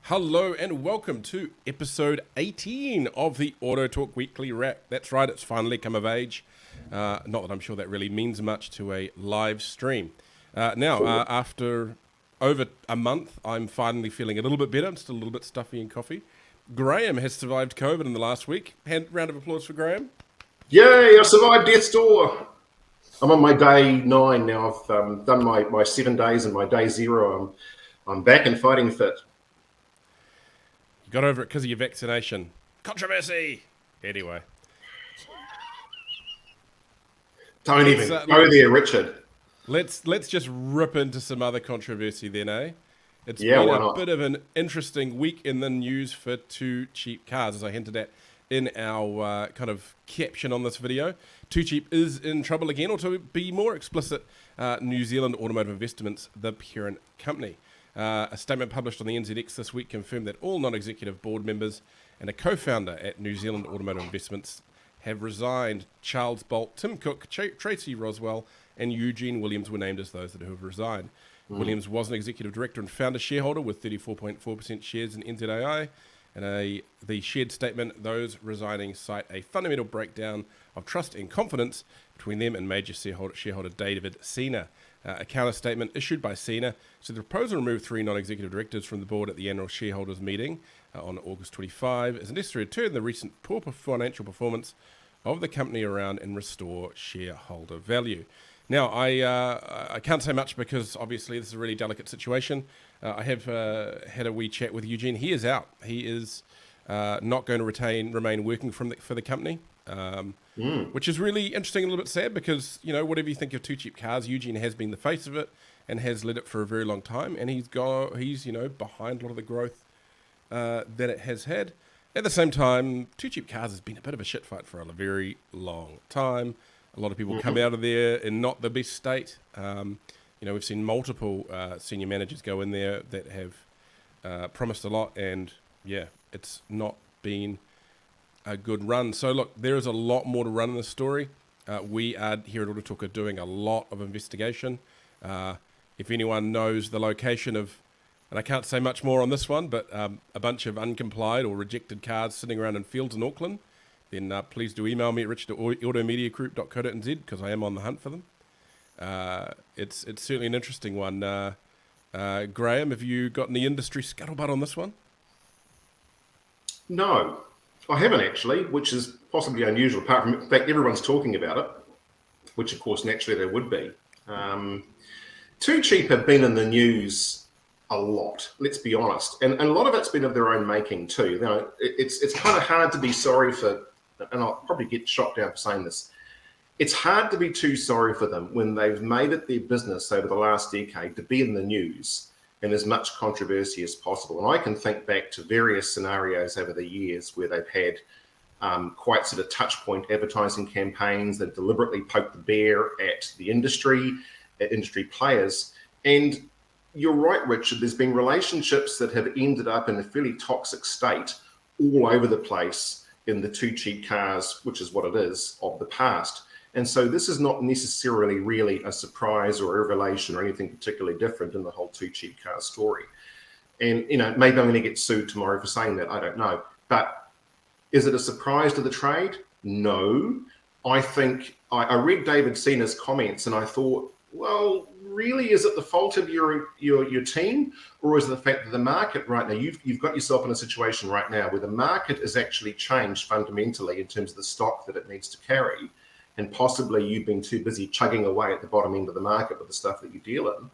Hello and welcome to episode 18 of the AutoTalk Weekly Wrap. That's right, it's finally come of age. Not that I'm sure that really means much to a live stream. After over a month, I'm finally feeling a little bit better. I'm still a little bit stuffy and coffee. Graeme has survived COVID in the last week. Round of applause for Graeme. Yay, I survived death's door. I'm on my day 9 now. I've done my 7 days and my day 0. I'm back and fighting fit. You got over it because of your vaccination. Controversy! Anyway. Don't even go there, Richard. Let's just rip into some other controversy then, eh? It's Yeah, been why a not? bit of an interesting week in the news for two cheap cars, as I hinted at in our kind of caption on this video. Too Cheap is in trouble again, or to be more explicit, New Zealand Automotive Investments, the parent company. A statement published on the NZX this week confirmed that all non-executive board members and a co-founder at New Zealand Automotive Investments have resigned. Charles Bolt, Tim Cook, Tracy Roswell, and Eugene Williams were named as those that have resigned. Williams was an executive director and founder shareholder with 34.4% shares in NZAI. And the shared statement, those resigning cite a fundamental breakdown of trust and confidence between them and major shareholder David Sena. A counter statement issued by Sena said the proposal to remove 3 non-executive directors from the board at the annual shareholders meeting on August 25 is necessary to turn the recent poor financial performance of the company around and restore shareholder value. Now, I can't say much because obviously this is a really delicate situation. I have had a wee chat with Eugene. He is out. He is not going to remain working for the company, which is really interesting and a little bit sad because, you know, whatever you think of Too Cheap Cars, Eugene has been the face of it and has led it for a very long time. And he's behind a lot of the growth that it has had. At the same time, Too Cheap Cars has been a bit of a shit fight for a very long time. A lot of people come out of there in not the best state. We've seen multiple senior managers go in there that have promised a lot, and yeah, it's not been a good run. So look, there is a lot more to run in this story. We are here at AutoTalk are doing a lot of investigation. If anyone knows the location of, and I can't say much more on this one, but a bunch of uncomplied or rejected cars sitting around in fields in Auckland, then please do email me at richard@automediagroup.co.nz because I am on the hunt for them. It's certainly an interesting one. Graeme, have you got any industry scuttlebutt on this one? No, I haven't actually, which is possibly unusual. Apart from the fact everyone's talking about it, which of course naturally they would be. Too Cheap have been in the news a lot, let's be honest, and a lot of it's been of their own making too. You know, it's kind of hard to be sorry for, and I'll probably get shot down for saying this. It's hard to be too sorry for them when they've made it their business over the last decade to be in the news and as much controversy as possible. And I can think back to various scenarios over the years where they've had quite sort of touch point advertising campaigns that deliberately poke the bear at the industry, at industry players. And you're right, Richard, there's been relationships that have ended up in a fairly toxic state all over the place in the Too Cheap Cars, which is what it is, of the past. And so this is not necessarily really a surprise or a revelation or anything particularly different in the whole Too Cheap Cars story. And, you know, maybe I'm going to get sued tomorrow for saying that, I don't know. But is it a surprise to the trade? No. I think I read David Sena's comments and I thought, well, really, is it the fault of your team, or is it the fact that the market right now, you've got yourself in a situation right now where the market has actually changed fundamentally in terms of the stock that it needs to carry, and possibly you've been too busy chugging away at the bottom end of the market with the stuff that you deal in.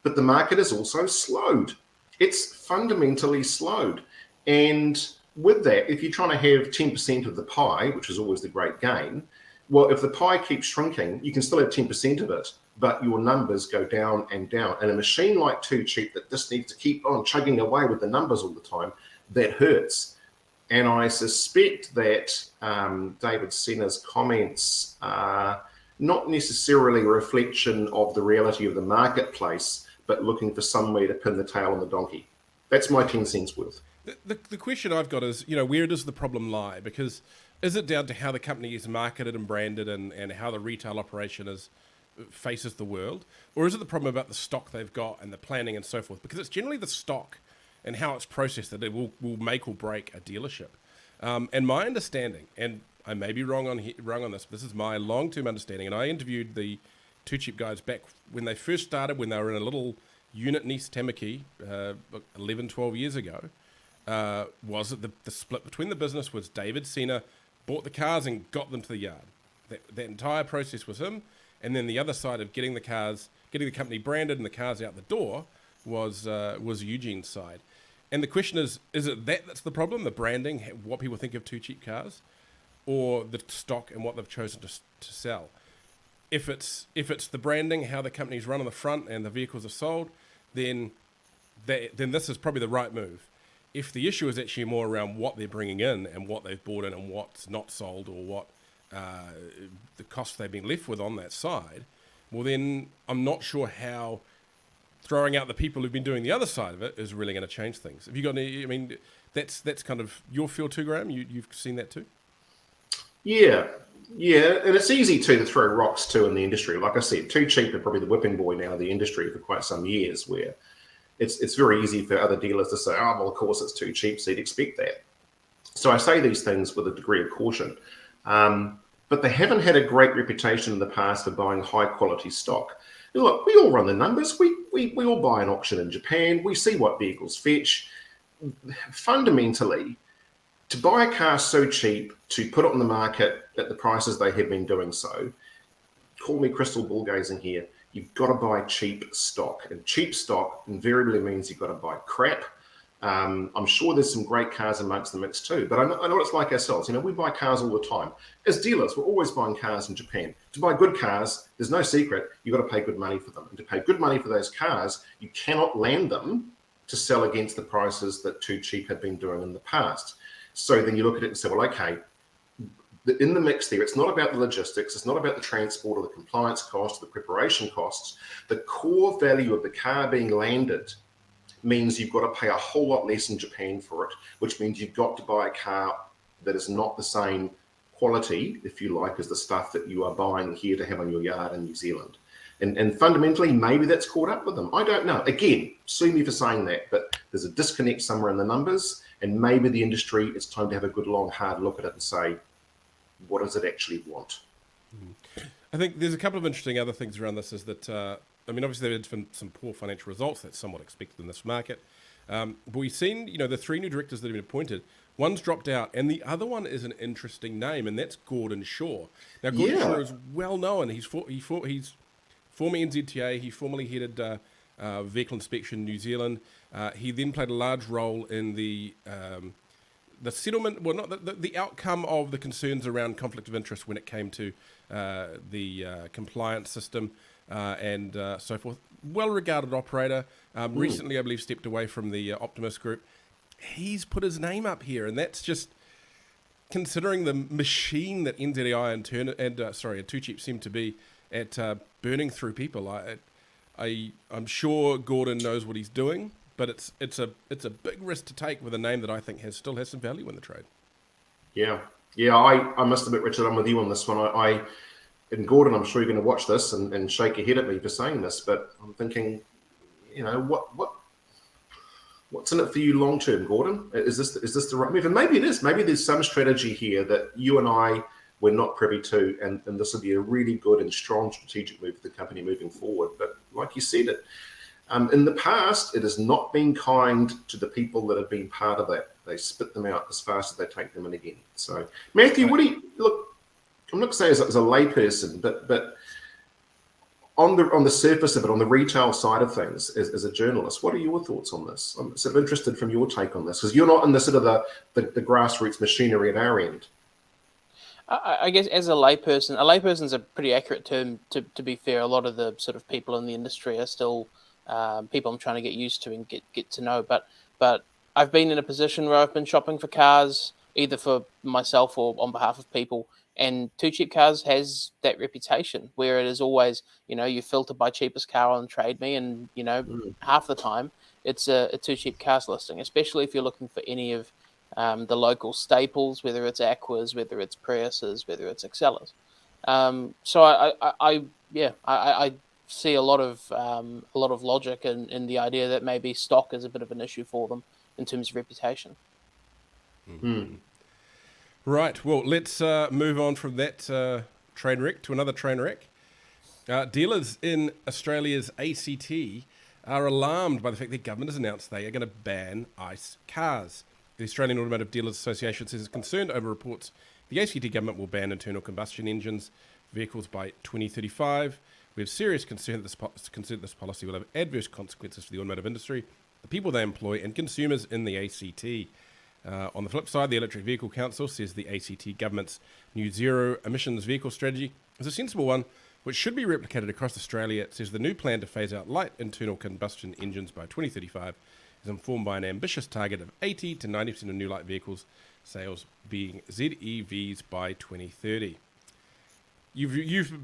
But the market has also slowed. It's fundamentally slowed. And with that, if you're trying to have 10% of the pie, which is always the great gain, well, if the pie keeps shrinking, you can still have 10% of it, but your numbers go down and down. And a machine like Too Cheap that just needs to keep on chugging away with the numbers all the time, that hurts. And I suspect that David Sena's comments are not necessarily a reflection of the reality of the marketplace, but looking for some way to pin the tail on the donkey. That's my 10 cents worth. The question I've got is, you know, where does the problem lie? Because is it down to how the company is marketed and branded and how the retail operation faces the world? Or is it the problem about the stock they've got and the planning and so forth? Because it's generally the stock and how it's processed that it will make or break a dealership. And my understanding, and I may be wrong on this, but this is my long-term understanding, and I interviewed the Two Cheap guys back when they first started, when they were in a little unit in East Tamaki 11, 12 years ago, was that the split between the business was David Sena bought the cars and got them to the yard. That entire process was him, and then the other side of getting the company branded and the cars out the door was Eugene's side. And the question is it that's the problem, the branding, what people think of Two Cheap Cars, or the stock and what they've chosen to sell? If it's the branding, how the company's run on the front and the vehicles are sold, then this is probably the right move. If the issue is actually more around what they're bringing in and what they've bought in and what's not sold, or what the costs they've been left with on that side, well then I'm not sure how throwing out the people who've been doing the other side of it is really going to change things. Have you got any? I mean, that's kind of your feel too, Graeme. You've seen that too. Yeah, and it's easy to throw rocks too in the industry. Like I said, Too Cheap are probably the whipping boy now of the industry for quite some years, where it's very easy for other dealers to say, oh, well, of course it's Too Cheap, so you'd expect that. So I say these things with a degree of caution. But they haven't had a great reputation in the past for buying high quality stock. Look, we all run the numbers. We all buy an auction in Japan. We see what vehicles fetch. Fundamentally, to buy a car so cheap, to put it on the market at the prices they have been doing so, call me crystal ball gazing here, you've got to buy cheap stock. And cheap stock invariably means you've got to buy crap. I'm sure there's some great cars amongst the mix too, but I know what it's like ourselves. We buy cars all the time. As dealers, we're always buying cars in Japan. To buy good cars, there's no secret, you've got to pay good money for them. And to pay good money for those cars, you cannot land them to sell against the prices that Too Cheap have been doing in the past. So then you look at it and say, well, okay, in the mix there, it's not about the logistics, it's not about the transport or the compliance costs, the preparation costs. The core value of the car being landed means you've got to pay a whole lot less in Japan for it, which means you've got to buy a car that is not the same quality, if you like, as the stuff that you are buying here to have on your yard in New Zealand. And fundamentally, maybe that's caught up with them. I don't know. Again, sue me for saying that, but there's a disconnect somewhere in the numbers, and maybe the industry, it's time to have a good, long, hard look at it and say, what does it actually want? I think there's a couple of interesting other things around this, is that obviously there's been some poor financial results. That's somewhat expected in this market. But we've seen, the three new directors that have been appointed. One's dropped out, and the other one is an interesting name, and that's Gordon Shaw. Now, Gordon Shaw is well known. He's former NZTA. He formerly headed Vehicle Inspection New Zealand. He then played a large role in the settlement, well, not the outcome of the concerns around conflict of interest when it came to the compliance system and so forth. Well-regarded operator. Recently, I believe, stepped away from the Optimus Group. He's put his name up here, and that's just considering the machine that NZI and Too Cheap seem to be at burning through people. I'm sure Gordon knows what he's doing, but it's a big risk to take with a name that I think still has some value in the trade. Yeah. I must admit, Richard, I'm with you on this one. And Gordon, I'm sure you're going to watch this and shake your head at me for saying this, but I'm thinking, what's in it for you long term, Gordon? Is this the right move? And maybe it is. Maybe there's some strategy here that you and I were not privy to, and this would be a really good and strong strategic move for the company moving forward. But like you said, in the past, it has not been kind to the people that have been part of that. They spit them out as fast as they take them in again. So, Matthew, what do you look? I'm not going to say as a layperson, but on the surface of it, on the retail side of things, as a journalist, what are your thoughts on this? I'm sort of interested from your take on this, because you're not in the sort of the grassroots machinery at our end. I guess as a layperson's a pretty accurate term. To be fair, a lot of the sort of people in the industry are still people I'm trying to get used to and get to know. But I've been in a position where I've been shopping for cars, either for myself or on behalf of people. And Too Cheap Cars has that reputation where it is always, you filter by cheapest car on Trade Me, and half the time it's a Too Cheap Cars listing, especially if you're looking for any of the local staples, whether it's Aquas, whether it's Priuses, whether it's Excelas. So I see a lot of logic in the idea that maybe stock is a bit of an issue for them in terms of reputation. Right. Well, let's move on from that train wreck to another train wreck. Dealers in Australia's ACT are alarmed by the fact that government has announced they are going to ban ICE cars. The Australian Automotive Dealers Association says it's concerned over reports the ACT government will ban internal combustion engines vehicles by 2035. We have serious concern that this policy will have adverse consequences for the automotive industry, the people they employ, and consumers in the ACT. On the flip side, the Electric Vehicle Council says the ACT government's new zero emissions vehicle strategy is a sensible one which should be replicated across Australia. It says the new plan to phase out light internal combustion engines by 2035 is informed by an ambitious target of 80 to 90% of new light vehicles sales being ZEVs by 2030. You've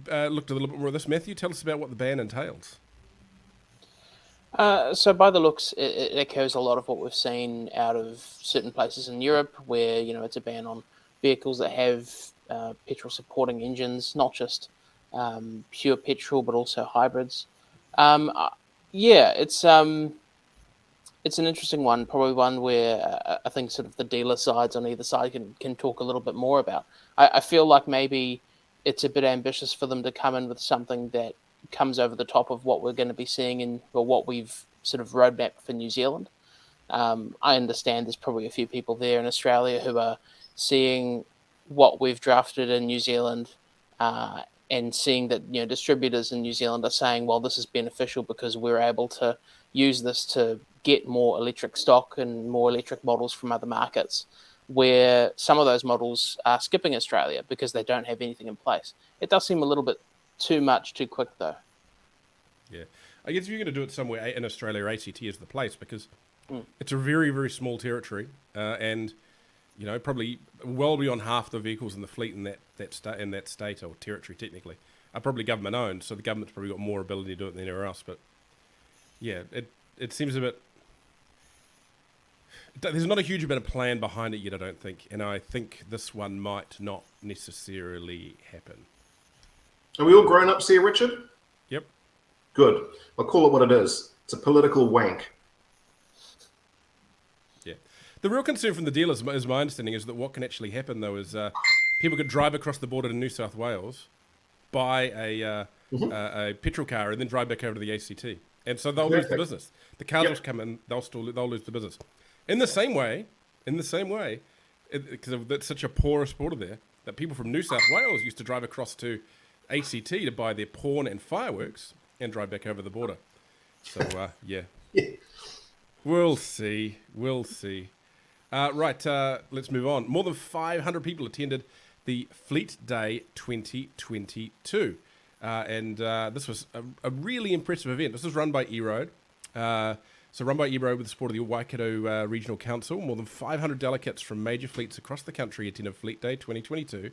looked a little bit more at this, Matthew. Tell us about what the ban entails. So by the looks, it echoes a lot of what we've seen out of certain places in Europe, where it's a ban on vehicles that have petrol supporting engines, not just pure petrol, but also hybrids. It's an interesting one, probably one where I think sort of the dealer sides on either side can talk a little bit more about. I feel like maybe it's a bit ambitious for them to come in with something that comes over the top of what we're going to be seeing or what we've sort of roadmapped for New Zealand. I understand there's probably a few people there in Australia who are seeing what we've drafted in New Zealand and seeing that distributors in New Zealand are saying, well, this is beneficial because we're able to use this to get more electric stock and more electric models from other markets, where some of those models are skipping Australia because they don't have anything in place. It does seem a little bit too much too quick, though. Yeah. I guess if you're going to do it somewhere in Australia, ACT is the place because it's a very, very small territory and, probably well beyond half the vehicles in the fleet in that state or territory, technically, are probably government-owned, so the government's probably got more ability to do it than anywhere else. But, yeah, it seems a bit... There's not a huge amount of plan behind it yet, I don't think, and I think this one might not necessarily happen. Are we all grown ups here, Richard? Yep. Good. I'll call it what it is. It's a political wank. Yeah. The real concern from the dealers, is my understanding, is that what can actually happen, though, is people could drive across the border to New South Wales, buy a petrol car, and then drive back over to the ACT. And so they'll lose the business. The cars will come in, they'll lose the business. In the same way, because it's such a porous border there, that people from New South Wales used to drive across to ACT to buy their porn and fireworks and drive back over the border. So, yeah. We'll see. Right, let's move on. More than 500 people attended the Fleet Day 2022. And this was a really impressive event. This was run by E-Road. Run by E-Road with the support of the Waikato Regional Council. More than 500 delegates from major fleets across the country attended Fleet Day 2022,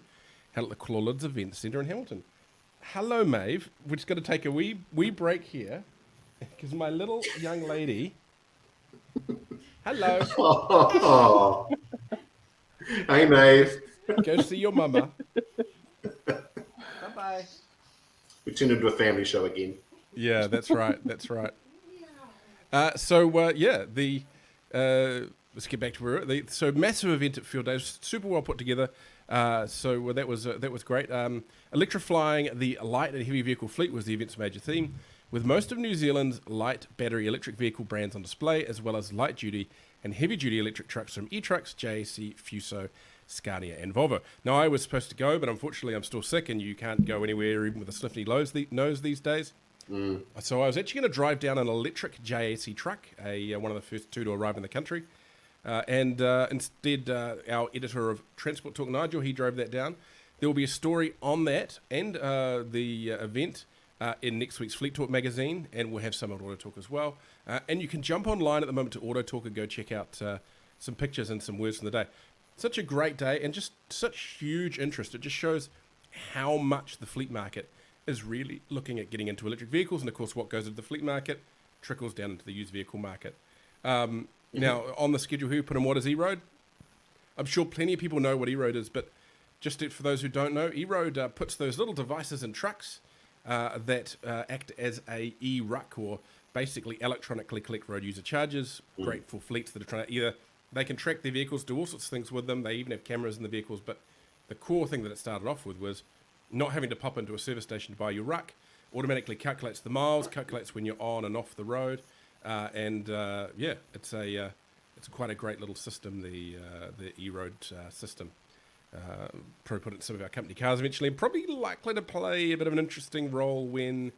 held at the Clawlids Event Centre in Hamilton. Hello, Maeve. We're just going to take a wee break here because my little young lady... Hello. Oh. Hey, Maeve. Go see your mama. Bye-bye. We turned into a family show again. Yeah, that's right. Let's get back to where massive event at Field Days, super well put together. That was great. Electrifying the light and heavy vehicle fleet was the event's major theme, with most of New Zealand's light battery electric vehicle brands on display, as well as light duty and heavy duty electric trucks from E-Trucks, JAC, Fuso, Scania, and Volvo. Now, I was supposed to go, but unfortunately I'm still sick, and you can't go anywhere even with a sniffy nose these days. So I was actually going to drive down an electric JAC truck, one of the first two to arrive in the country. Instead, our editor of Transport Talk, Nigel, he drove that down. There will be a story on that and the event in next week's Fleet Talk magazine, and we'll have some on AutoTalk as well. And you can jump online at the moment to AutoTalk and go check out some pictures and some words from the day. Such a great day and just such huge interest. It just shows how much the fleet market is really looking at getting into electric vehicles, and of course what goes into the fleet market trickles down into the used vehicle market. Now, on the schedule here, put in what is E-Road. I'm sure plenty of people know what E-Road is, but just for those who don't know, E-Road puts those little devices in trucks that act as a e-ruck, or basically electronically collect road user charges. Great for fleets that are trying to either, they can track their vehicles, do all sorts of things with them. They even have cameras in the vehicles. But the core thing that it started off with was not having to pop into a service station to buy your ruck. Automatically calculates the miles, calculates when you're on and off the road, it's quite a great little system. The e-road system. Probably put it in some of our company cars eventually, and probably likely to play a bit of an interesting role when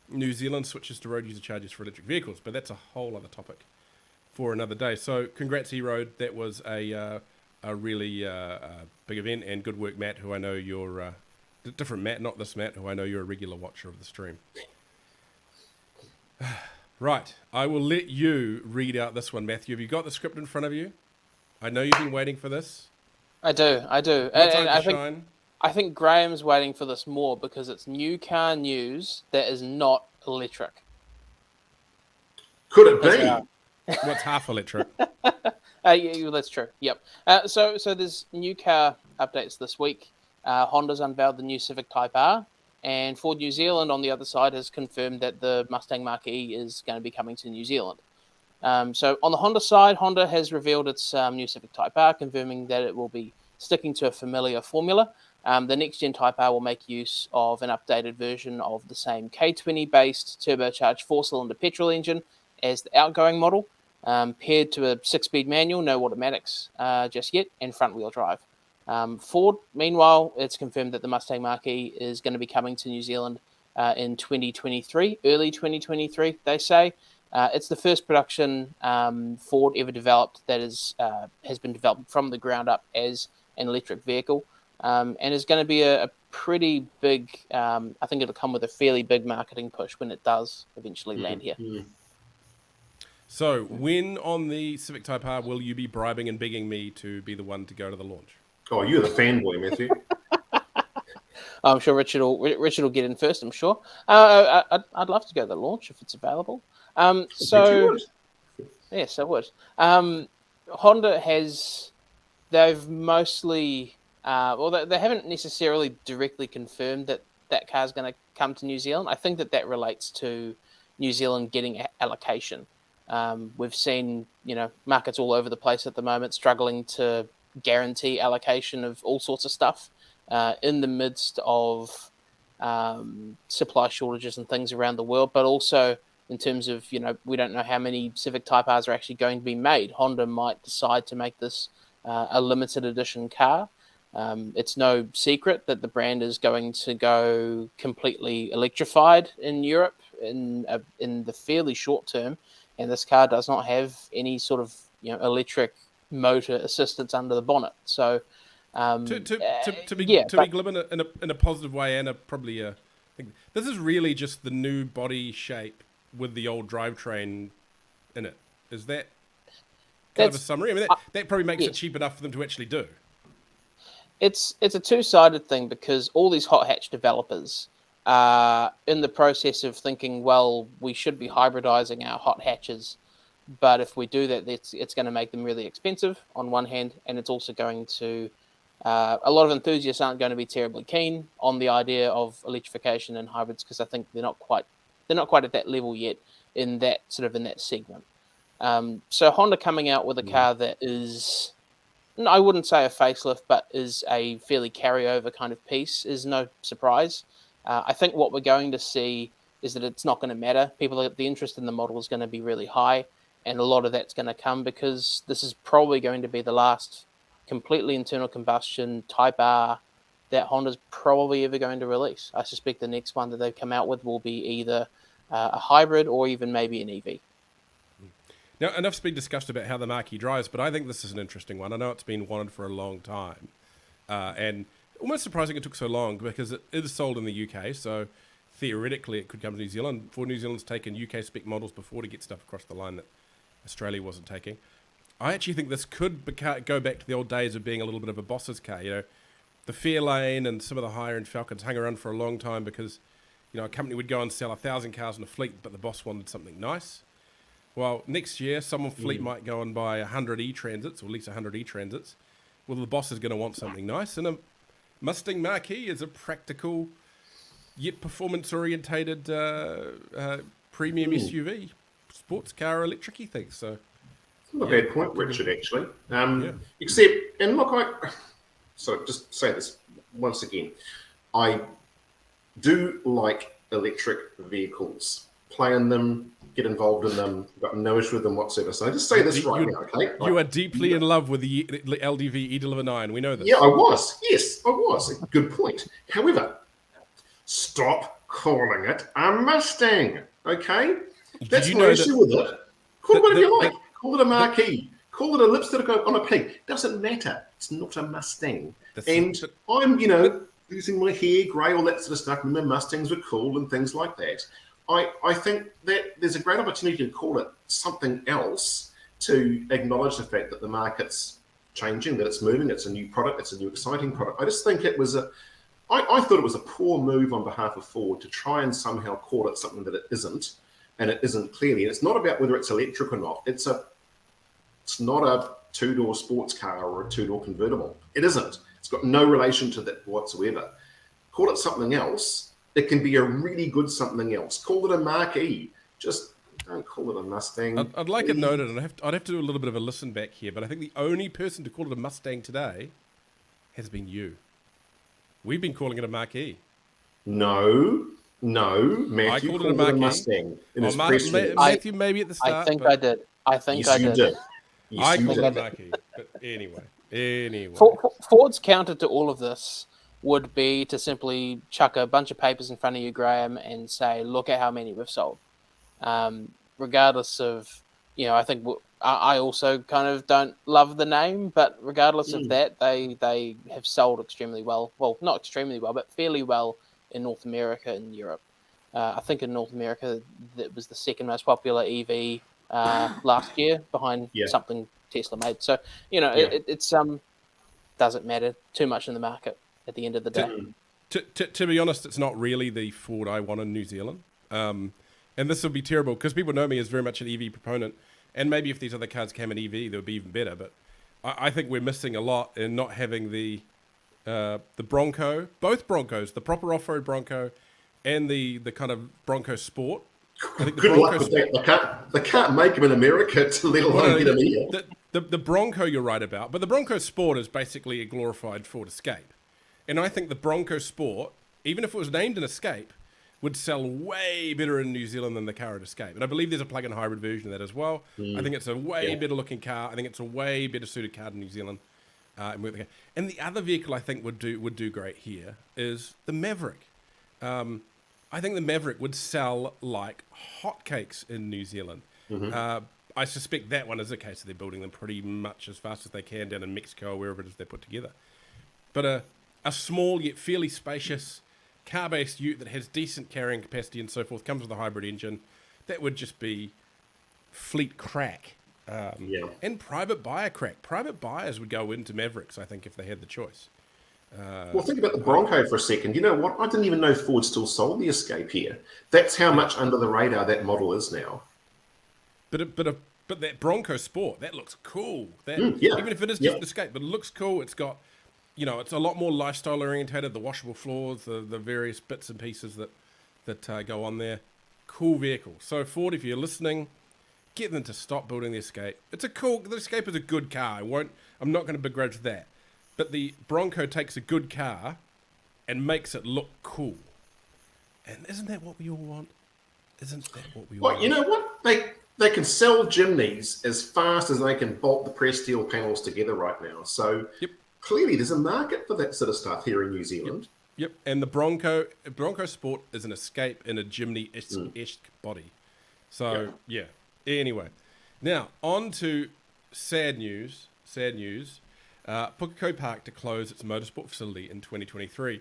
New Zealand switches to road user charges for electric vehicles. But that's a whole other topic for another day. So congrats, E-Road. That was a really big event, and good work, Matt, who I know you're different Matt, not this Matt, who I know you're a regular watcher of the stream. Right, I will let you read out this one, Matthew. Have you got the script in front of you? I know you've been waiting for this. I do. Shine. I think Graham's waiting for this more because it's new car news that is not electric. Could it be? What's half electric? Yeah, that's true. Yep. So there's new car updates this week. Honda's unveiled the new Civic Type R, and Ford New Zealand on the other side has confirmed that the Mustang Mach-E is going to be coming to New Zealand. So on the Honda side, Honda has revealed its new Civic Type R, confirming that it will be sticking to a familiar formula. The next-gen Type R will make use of an updated version of the same K20-based turbocharged four-cylinder petrol engine as the outgoing model, paired to a 6-speed manual, no automatics just yet, and front-wheel drive. Ford, meanwhile, it's confirmed that the Mustang Mach-E is going to be coming to New Zealand in 2023, early 2023, they say. It's the first production Ford ever developed that has been developed from the ground up as an electric vehicle, and is going to be a pretty big, I think it'll come with a fairly big marketing push when it does eventually land here. So when on the Civic Type R will you be bribing and begging me to be the one to go to the launch? Oh, you're the fanboy, Matthew. I'm sure Richard will get in first, I'm sure. I'd love to go to the launch if it's available. Yes, I would. Honda they've mostly, they haven't necessarily directly confirmed that car's going to come to New Zealand. I think that relates to New Zealand getting allocation. We've seen, markets all over the place at the moment struggling to guarantee allocation of all sorts of stuff in the midst of supply shortages and things around the world, but also in terms of, we don't know how many Civic Type Rs are actually going to be made. Honda might decide to make this a limited edition car. It's no secret that the brand is going to go completely electrified in Europe in the fairly short term, and this car does not have any sort of electric motor assistance under the bonnet. So to be glib in a positive way, and probably I think this is really just the new body shape with the old drivetrain in it. Is that kind of a summary? I mean, that probably makes it cheap enough for them to actually do. It's a two-sided thing because all these hot hatch developers are in the process of thinking, well, we should be hybridizing our hot hatches, but if we do that, it's going to make them really expensive on one hand, and it's also going to a lot of enthusiasts aren't going to be terribly keen on the idea of electrification and hybrids because I think they're not quite at that level yet in that segment. So Honda coming out with a car that is, I wouldn't say a facelift, but is a fairly carryover kind of piece is no surprise. I think what we're going to see is that it's not going to matter. The interest in the model is going to be really high, and a lot of that's going to come because this is probably going to be the last completely internal combustion Type R that Honda's probably ever going to release. I suspect the next one that they come out with will be either a hybrid or even maybe an EV. Now, enough's been discussed about how the Mach-E drives, but I think this is an interesting one. I know it's been wanted for a long time, and almost surprising it took so long because it is sold in the UK, so theoretically it could come to New Zealand. Ford New Zealand's taken UK spec models before to get stuff across the line that Australia wasn't taking. I actually think this could go back to the old days of being a little bit of a boss's car. The Fairlane and some of the higher-end Falcons hung around for a long time because, a company would go and sell 1,000 cars in a fleet, but the boss wanted something nice. Well, next year, some fleet might go and buy 100 E-Transits, or at least 100 E-Transits. Well, the boss is going to want something nice, and a Mustang Mach-E is a practical, yet performance-orientated premium SUV, sports car, electric-y thing. So, not a bad point, Richard, actually. Yeah. Except, and look, so just say this once again. I do like electric vehicles. Play in them, get involved in them, got no issue with them whatsoever. So I just say this right now, okay? You are deeply in love with the LDV E-Deliver 9. We know this. Yeah, I was. Yes, I was. Good point. However, stop calling it a Mustang, okay? That's my issue with it. Call it whatever you like. Call it a marquee. Call it a lipstick on a pig. Doesn't matter. It's not a Mustang. I'm, losing my hair, grey, all that sort of stuff. Remember, Mustangs were cool and things like that. I think that there's a great opportunity to call it something else to acknowledge the fact that the market's changing, that it's moving, it's a new product, it's a new exciting product. I just think it was I thought it was a poor move on behalf of Ford to try and somehow call it something that it isn't, and it isn't clearly. And it's not about whether it's electric or not. It's not a two-door sports car or a two-door convertible. It isn't. It's got no relation to that whatsoever. Call it something else. It can be a really good something else. Call it a marquee. Just don't call it a Mustang. I'd like it noted, and I'd have to do a little bit of a listen back here, but I think the only person to call it a Mustang today has been you. We've been calling it a marquee. No, Matthew called it a Mustang in his press release. Matthew, maybe at the start. I think I did. Yes, I did. I called it a marquee. But anyway. Ford's counter to all of this would be to simply chuck a bunch of papers in front of you, Graeme, and say, look at how many we've sold. Regardless of, I think I also kind of don't love the name, but regardless of that, they have sold extremely well. Well, not extremely well, but fairly well in North America and Europe. I think in North America, that was the second most popular EV last year behind something Tesla made. So, it's doesn't matter too much in the market at the end of the day. To be honest, it's not really the Ford I want in New Zealand. And this will be terrible because people know me as very much an EV proponent. And maybe if these other cars came in EV, they would be even better. But I think we're missing a lot in not having the Bronco, both Broncos, the proper off-road Bronco and the kind of Bronco Sport. I think Good luck with that. They can't make them in America, let alone get them here. The Bronco you're right about, but the Bronco Sport is basically a glorified Ford Escape. And I think the Bronco Sport, even if it was named an Escape, would sell way better in New Zealand than the current Escape. And I believe there's a plug-in hybrid version of that as well. I think it's a way better looking car. I think it's a way better suited car in New Zealand. And the other vehicle I think would do great here is the Maverick. I think the Maverick would sell like hotcakes in New Zealand. I suspect that one is the case that they're building them pretty much as fast as they can down in Mexico or wherever it is they put together. But a small yet fairly spacious car-based ute that has decent carrying capacity and so forth, comes with a hybrid engine, that would just be fleet crack. And private buyer crack. Private buyers would go into Mavericks, I think, if they had the choice. Well, think about the Bronco for a second. You know what? I didn't even know Ford still sold the Escape here. That's how much under the radar that model is now. But that Bronco Sport, that looks cool. Even if it is just an Escape, but it looks cool. It's got, it's a lot more lifestyle orientated. The washable floors, the various bits and pieces that go on there. Cool vehicle. So Ford, if you're listening, get them to stop building the Escape. The Escape is a good car. I'm not going to begrudge that. But the Bronco takes a good car and makes it look cool. And isn't that what we all want? Well, you know what? They can sell Jimneys as fast as they can bolt the pressed steel panels together right now. So clearly there's a market for that sort of stuff here in New Zealand. Yep. And the Bronco Sport is an Escape in a Jimny-esque body. So, Anyway. Now, on to sad news. Pukekohe Park to close its motorsport facility in 2023.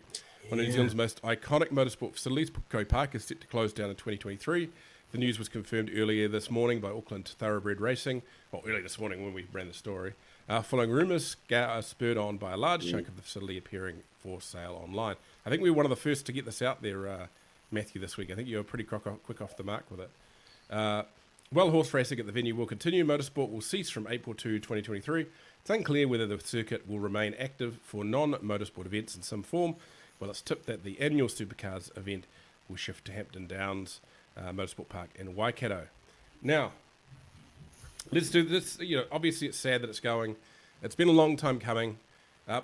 One of New Zealand's most iconic motorsport facilities, Pukekohe Park, is set to close down in 2023. The news was confirmed earlier this morning by Auckland Thoroughbred Racing. Well, early this morning when we ran the story. Following rumours spurred on by a large chunk of the facility appearing for sale online. I think we were one of the first to get this out there, Matthew, this week. I think you were pretty quick off the mark with it. While horse racing at the venue will continue, motorsport will cease from April 2, 2023. It's unclear whether the circuit will remain active for non-motorsport events in some form. Well, it's tipped that the annual Supercars event will shift to Hampton Downs Motorsport Park in Waikato. Now, let's do this. Obviously, it's sad that it's going. It's been a long time coming.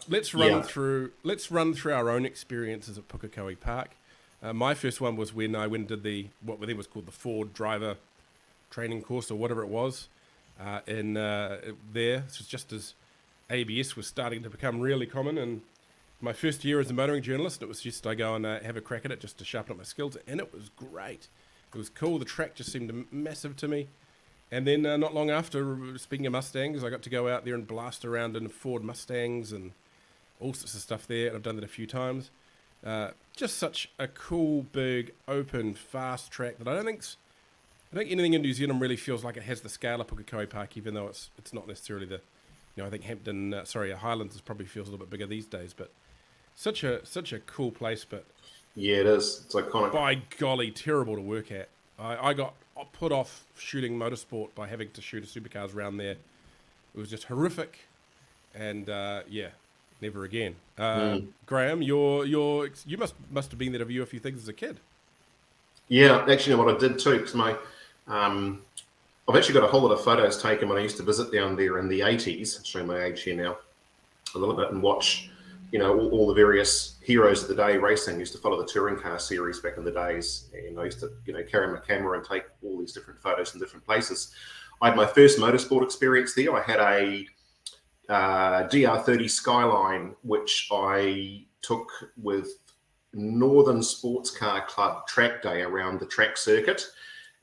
Let's run through our own experiences at Pukekohe Park. My first one was when I went and did what then was called the Ford driver training course or whatever it was in there. This was just as ABS was starting to become really common, and my first year as a motoring journalist, it was just I go and have a crack at it just to sharpen up my skills, and it was great. It was cool. The track just seemed massive to me. And then not long after, speaking of Mustangs, I got to go out there and blast around in Ford Mustangs and all sorts of stuff there. And I've done that a few times. Just such a cool, big, open, fast track that I don't think anything in New Zealand really feels like it has the scale of Pukekohe Park, even though it's not necessarily I think Highlands probably feels a little bit bigger these days, but such a cool place. But yeah, it is. It's iconic. By golly, terrible to work at. I got put off shooting motorsport by having to shoot a supercars around there. It was just horrific, and never again. Graeme, you must have been there to view a few things as a kid. Yeah, actually, what I did too, because I've actually got a whole lot of photos taken when I used to visit down there in the 80s, showing my age here now a little bit, and watch, all the various heroes of the day racing. I used to follow the touring car series back in the days, and I used to, carry my camera and take all these different photos in different places. I had my first motorsport experience there. I had a DR30 Skyline, which I took with Northern Sports Car Club track day around the track circuit,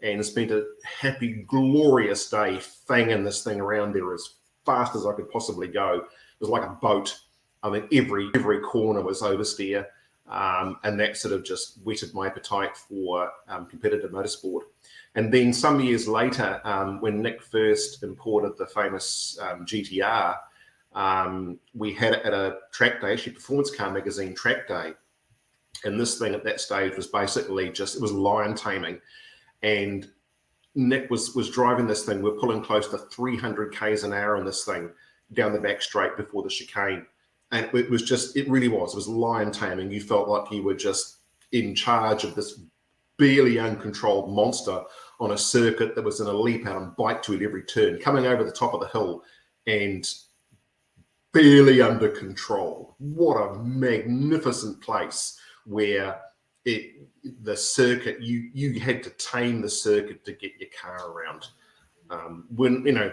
and spent a happy, glorious day fanging this thing around there as fast as I could possibly go. It was like a boat. I mean, every corner was oversteer, and that sort of just whetted my appetite for competitive motorsport. And then some years later, when Nick first imported the famous GTR, we had it at a track day, actually Performance Car Magazine track day. And this thing at that stage was basically it was lion taming. And Nick was driving this thing. We're pulling close to 300 k's an hour on this thing down the back straight before the chicane. And it really was. It was lion taming. You felt like you were just in charge of this barely uncontrolled monster on a circuit that was in a leap out and bike to at every turn, coming over the top of the hill and barely under control. What a magnificent place where the circuit, you had to tame the circuit to get your car around. When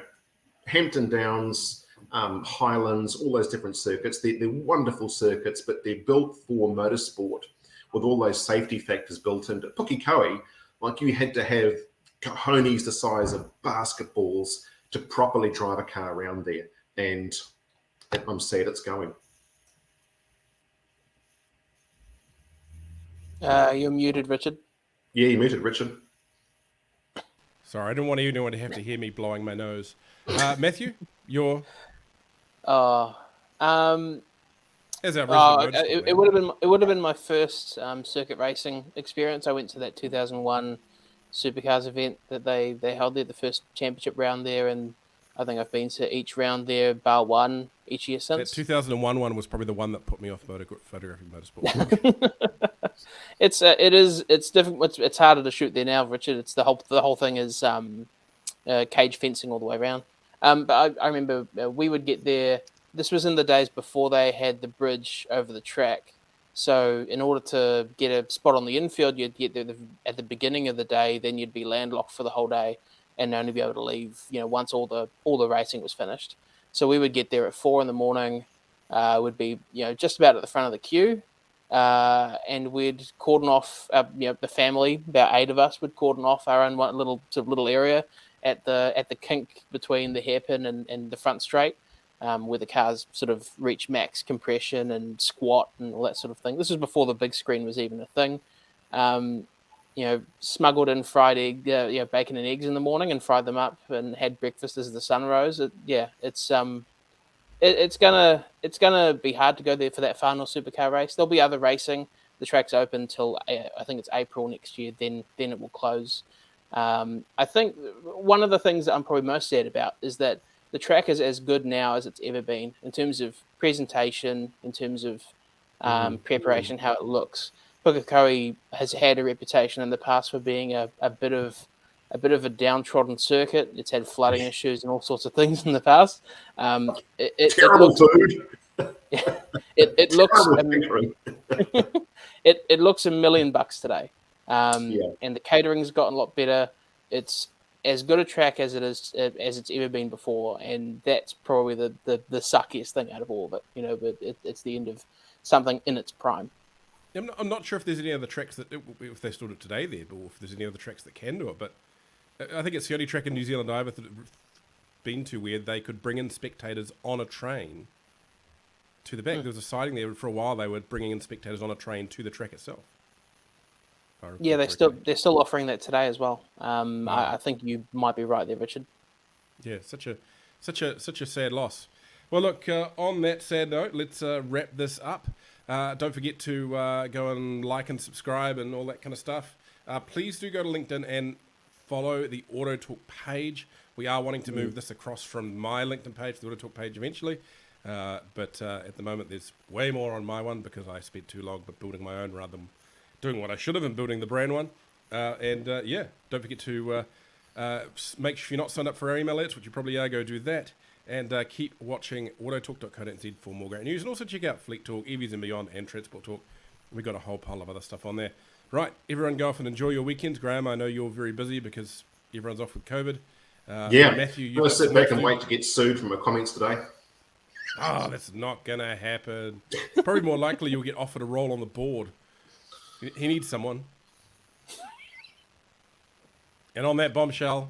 Hampton Downs, Highlands, all those different circuits, they're wonderful circuits, but they're built for motorsport with all those safety factors built into Pukekohe. Like, you had to have cojones the size of basketballs to properly drive a car around there, and I'm sad it's going. You're muted, Richard. Yeah, you're muted, Richard. Sorry, I didn't want anyone to have to hear me blowing my nose. Matthew, you're... As our it would have been my first circuit racing experience. I went to that 2001 Supercars event that they held there, the first championship round there, and I think I've been to each round there, bar one, each year since. That 2001 one was probably the one that put me off photographing motorsport. It's different. It's harder to shoot there now, Richard. It's the whole thing is cage fencing all the way around. But I remember we would get there. This was in the days before they had the bridge over the track. So in order to get a spot on the infield, you'd get there at the beginning of the day. Then you'd be landlocked for the whole day, and only be able to leave, once all the racing was finished. So we would get there at 4 a.m. Would be just about at the front of the queue, and we'd cordon off. The family, about 8 of us, would cordon off our own one little area at the kink between the hairpin and the front straight, where the cars sort of reach max compression and squat and all that sort of thing. This was before the big screen was even a thing. Smuggled in fried egg, bacon and eggs in the morning and fried them up and had breakfast as the sun rose. It's gonna be hard to go there for that final supercar race. There'll be other racing. The track's open till I think it's April next year. Then it will close. I think one of the things that I'm probably most sad about is that the track is as good now as it's ever been in terms of presentation, in terms of preparation, how it looks. Pukekohe has had a reputation in the past for being a bit of a downtrodden circuit. It's had flooding issues and all sorts of things in the past. Terrible food. It looks Terrible it looks $1 million today, Yeah. and the catering's gotten a lot better. It's as good a track as it's ever been before, and that's probably the suckiest thing out of all of it. You know, but it's the end of something in its prime. I'm not sure if there's any other tracks that, if they still do it today there, or if there's any other tracks that can do it, but I think it's the only track in New Zealand I've been to where they could bring in spectators on a train to the back. There was a sighting there for a while. They were bringing in spectators on a train to the track itself. Yeah, they're still offering that today as well. I think you might be right there, Richard. Yeah, such a sad loss. Well, look, on that sad note, let's wrap this up. Don't forget to go and like and subscribe and all that kind of stuff. Please do go to LinkedIn and follow the AutoTalk page. We are wanting to move this across from my LinkedIn page to the AutoTalk page eventually. But at the moment, there's way more on my one because I spent too long building my own rather than doing what I should have and building the brand one. Yeah, don't forget to make sure you're not signed up for our email alerts, which you probably are. Go do that. And keep watching autotalk.co.nz for more great news. And also check out Fleet Talk, EVs and Beyond, and Transport Talk. We've got a whole pile of other stuff on there. Right, everyone go off and enjoy your weekends. Graeme, I know you're very busy because everyone's off with COVID. Yeah, Matthew, I'm going to sit back and wait to get sued for my comments today. Oh, that's not going to happen. Probably more likely you'll get offered a role on the board. He needs someone. And on that bombshell,